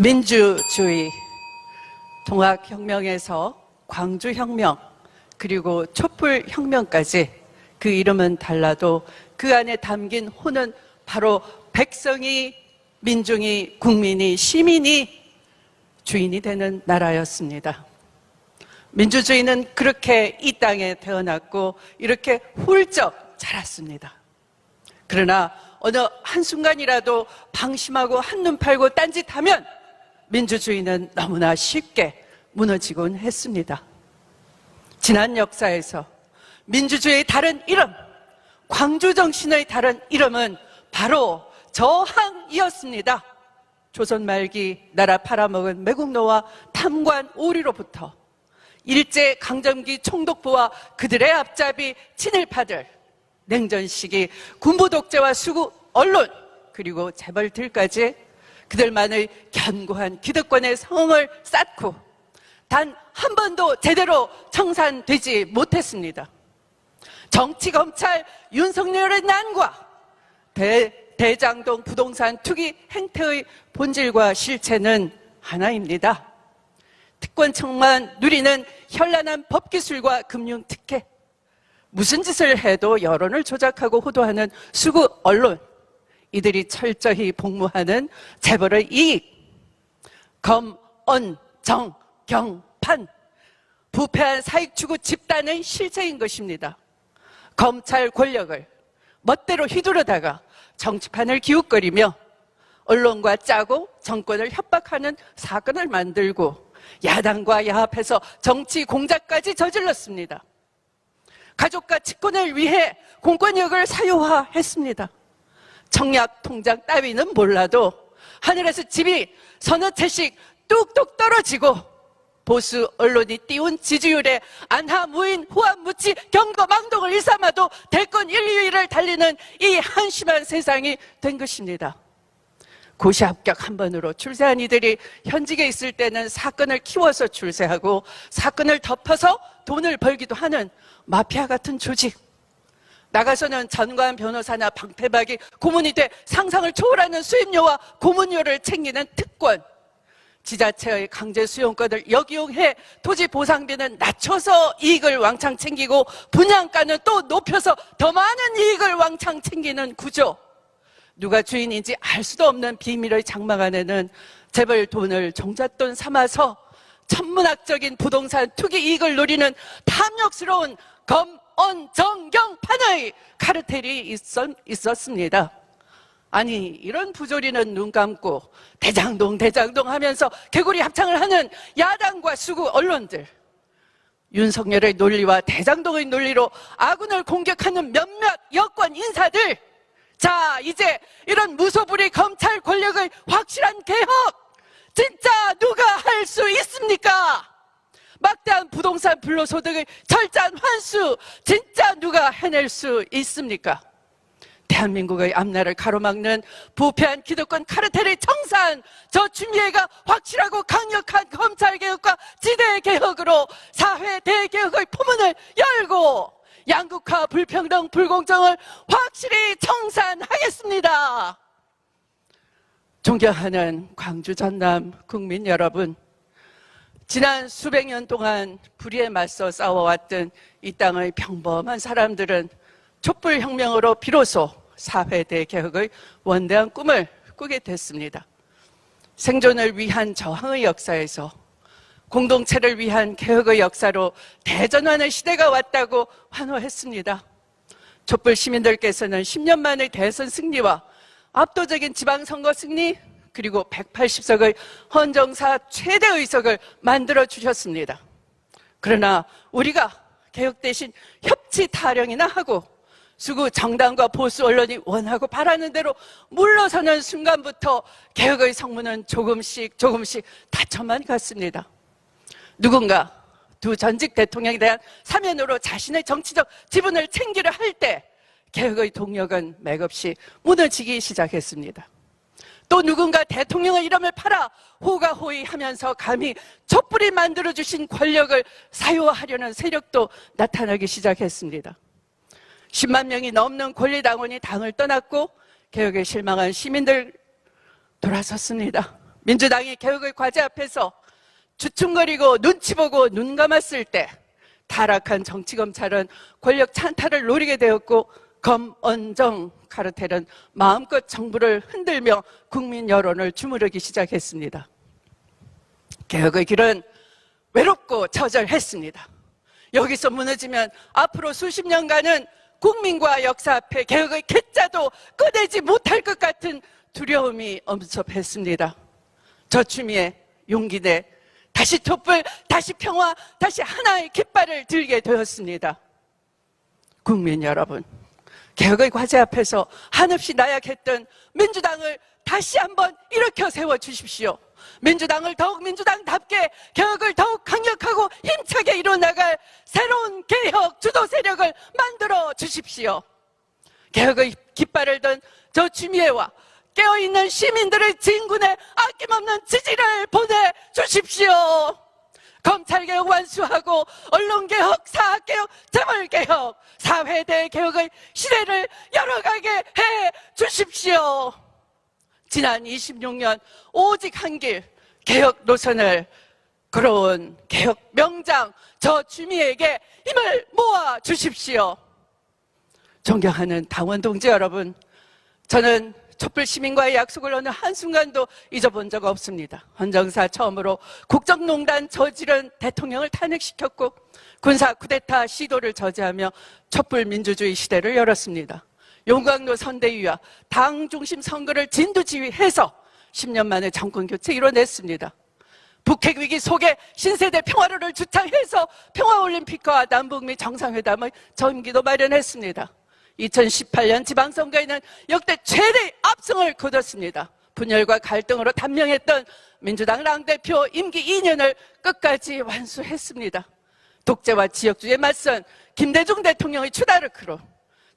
민주주의, 동학혁명에서 광주혁명, 그리고 촛불혁명까지 그 이름은 달라도 그 안에 담긴 호는 바로 백성이, 민중이, 국민이, 시민이 주인이 되는 나라였습니다. 민주주의는 그렇게 이 땅에 태어났고 이렇게 훌쩍 자랐습니다. 그러나 어느 한순간이라도 방심하고 한눈 팔고 딴짓하면 민주주의는 너무나 쉽게 무너지곤 했습니다. 지난 역사에서 민주주의의 다른 이름, 광주정신의 다른 이름은 바로 저항이었습니다. 조선 말기 나라 팔아먹은 매국노와 탐관 오리로부터 일제강점기 총독부와 그들의 앞잡이 친일파들, 냉전 시기 군부 독재와 수구 언론, 그리고 재벌들까지 그들만의 견고한 기득권의 성을 쌓고 단 한 번도 제대로 청산되지 못했습니다. 정치, 검찰, 윤석열의 난과 대장동 부동산 투기 행태의 본질과 실체는 하나입니다. 특권층만 누리는 현란한 법기술과 금융특혜, 무슨 짓을 해도 여론을 조작하고 호도하는 수구 언론, 이들이 철저히 복무하는 재벌의 이익, 검, 언, 정, 경, 판, 부패한 사익추구 집단의 실체인 것입니다. 검찰 권력을 멋대로 휘두르다가 정치판을 기웃거리며 언론과 짜고 정권을 협박하는 사건을 만들고 야당과 야합해서 정치 공작까지 저질렀습니다. 가족과 직권을 위해 공권력을 사유화했습니다. 청약 통장 따위는 몰라도 하늘에서 집이 서너 채씩 뚝뚝 떨어지고 보수 언론이 띄운 지지율에 안하무인 후한무치 경거망동을 일삼아도 대권 1, 2위를 달리는 이 한심한 세상이 된 것입니다. 고시 합격 한 번으로 출세한 이들이 현직에 있을 때는 사건을 키워서 출세하고 사건을 덮어서 돈을 벌기도 하는 마피아 같은 조직, 나가서는 전관 변호사나 방패박이 고문이 돼 상상을 초월하는 수임료와 고문료를 챙기는 특권, 지자체의 강제 수용권을 역이용해 토지 보상비는 낮춰서 이익을 왕창 챙기고 분양가는 또 높여서 더 많은 이익을 왕창 챙기는 구조, 누가 주인인지 알 수도 없는 비밀의 장막 안에는 재벌 돈을 종잣돈 삼아서 천문학적인 부동산 투기 이익을 노리는 탐욕스러운 검, 언, 정, 경, 판의 카르텔이 있었습니다. 아니, 이런 부조리는 눈 감고 대장동 하면서 개구리 합창을 하는 야당과 수구 언론들, 윤석열의 논리와 대장동의 논리로 아군을 공격하는 몇몇 여권 인사들, 자, 이제 이런 무소불위 검찰 권력의 확실한 개혁 진짜 누가 할 수 있습니까? 막대한 부동산 불로소득의 철저한 환수 진짜 누가 해낼 수 있습니까? 대한민국의 앞날을 가로막는 부패한 기득권 카르텔의 청산, 저 추미애가 확실하고 강력한 검찰개혁과 지대개혁으로 사회 대개혁의 포문을 열고 양극화, 불평등, 불공정을 확실히 청산하겠습니다. 존경하는 광주 전남 국민 여러분, 지난 수백 년 동안 불의에 맞서 싸워왔던 이 땅의 평범한 사람들은 촛불혁명으로 비로소 사회 대개혁의 원대한 꿈을 꾸게 됐습니다. 생존을 위한 저항의 역사에서 공동체를 위한 개혁의 역사로 대전환의 시대가 왔다고 환호했습니다. 촛불 시민들께서는 10년 만의 대선 승리와 압도적인 지방선거 승리, 그리고 180석의 헌정사 최대 의석을 만들어 주셨습니다. 그러나 우리가 개혁 대신 협치 타령이나 하고 수구 정당과 보수 언론이 원하고 바라는 대로 물러서는 순간부터 개혁의 성문은 조금씩 닫혀만 갔습니다. 누군가 두 전직 대통령에 대한 사면으로 자신의 정치적 지분을 챙기려 할 때 개혁의 동력은 맥없이 무너지기 시작했습니다. 또 누군가 대통령의 이름을 팔아 호가호위하면서 감히 촛불이 만들어주신 권력을 사유화하려는 세력도 나타나기 시작했습니다. 10만 명이 넘는 권리당원이 당을 떠났고 개혁에 실망한 시민들 돌아섰습니다. 민주당이 개혁의 과제 앞에서 주춤거리고 눈치 보고 눈 감았을 때 타락한 정치검찰은 권력 찬탈을 노리게 되었고 검언정 카르텔은 마음껏 정부를 흔들며 국민 여론을 주무르기 시작했습니다. 개혁의 길은 외롭고 처절했습니다. 여기서 무너지면 앞으로 수십 년간은 국민과 역사 앞에 개혁의 괴짜도 꺼내지 못할 것 같은 두려움이 엄습했습니다. 저추미애 용기 내 다시 촛불, 다시 평화, 다시 하나의 깃발을 들게 되었습니다. 국민 여러분, 개혁의 과제 앞에서 한없이 나약했던 민주당을 다시 한번 일으켜 세워주십시오. 민주당을 더욱 민주당답게 개혁을 더욱 강력하고 힘차게 이뤄나갈 새로운 개혁 주도 세력을 만들어 주십시오. 개혁의 깃발을 든 저추미애와 깨어있는 시민들의 진군에 아낌없는 지지를 보내주십시오. 검찰개혁 완수하고 언론개혁, 사학개혁, 재벌개혁, 사회대 개혁의 시대를 열어가게 해주십시오. 지난 26년 오직 한 길 개혁 노선을 걸어온 개혁 명장 저추미애에게 힘을 모아주십시오. 존경하는 당원 동지 여러분, 저는 촛불 시민과의 약속을 어느 한순간도 잊어본 적 없습니다. 헌정사 처음으로 국정농단 저지른 대통령을 탄핵시켰고 군사 쿠데타 시도를 저지하며 촛불 민주주의 시대를 열었습니다. 용광로 선대위와 당 중심 선거를 진두지휘해서 10년 만에 정권교체 이뤄냈습니다. 북핵위기 속에 신세대 평화로를 주창해서 평화올림픽과 남북미 정상회담의 전기도 마련했습니다. 2018년 지방선거에는 역대 최대의 압승을 거뒀습니다. 분열과 갈등으로 단명했던 민주당 당대표 임기 2년을 끝까지 완수했습니다. 독재와 지역주의에 맞선 김대중 대통령의 추다르크로,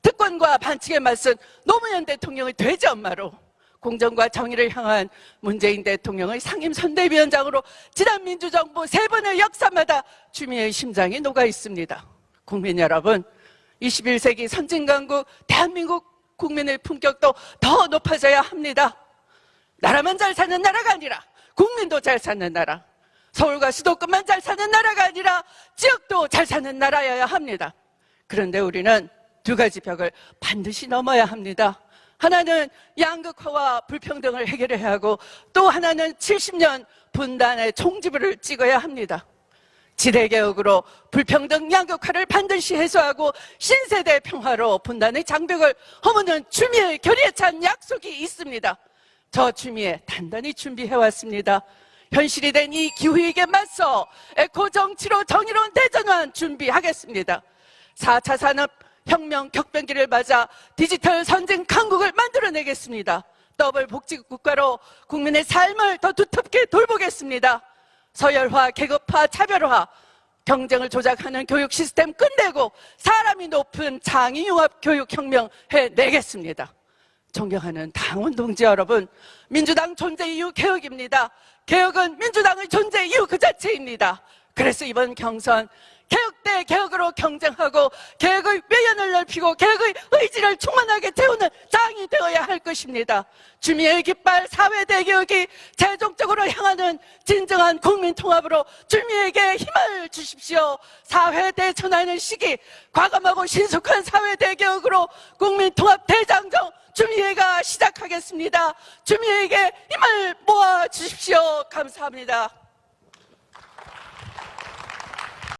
특권과 반칙에 맞선 노무현 대통령의 돼지 엄마로, 공정과 정의를 향한 문재인 대통령의 상임선대위원장으로 지난 민주정부 3번의 역사마다 주민의 심장이 녹아 있습니다. 국민 여러분, 21세기 선진강국 대한민국 국민의 품격도 더 높아져야 합니다. 나라만 잘 사는 나라가 아니라 국민도 잘 사는 나라, 서울과 수도권만 잘 사는 나라가 아니라 지역도 잘 사는 나라여야 합니다. 그런데 우리는 두 가지 벽을 반드시 넘어야 합니다. 하나는 양극화와 불평등을 해결해야 하고 또 하나는 70년 분단의 총지부를 찍어야 합니다. 지대개혁으로 불평등 양극화를 반드시 해소하고 신세대 평화로 분단의 장벽을 허무는 추미애 결의에 찬 약속이 있습니다. 저 추미애 단단히 준비해왔습니다. 현실이 된 이 기후위기에 맞서 에코정치로 정의로운 대전환 준비하겠습니다. 4차 산업혁명 격변기를 맞아 디지털 선진 강국을 만들어내겠습니다. 더블 복지국가로 국민의 삶을 더 두텁게 돌보겠습니다. 서열화, 계급화, 차별화, 경쟁을 조작하는 교육 시스템 끝내고 사람이 높은 창의융합 교육혁명 해내겠습니다. 존경하는 당원 동지 여러분, 민주당 존재 이유 개혁입니다. 개혁은 민주당의 존재 이유 그 자체입니다. 그래서 이번 경선 개혁 대 개혁으로 경쟁하고 개혁의 외연을 넓히고 개혁의 의지를 충만하게 채우는 장이 되어야 할 것입니다. 주미의 깃발 사회대 개혁이 최종적으로 향하는 진정한 국민통합으로 주미에게 힘을 주십시오. 사회대 전환의 시기, 과감하고 신속한 사회대 개혁으로 국민통합 대장정 주미애가 시작하겠습니다. 주미에게 힘을 모아 주십시오. 감사합니다.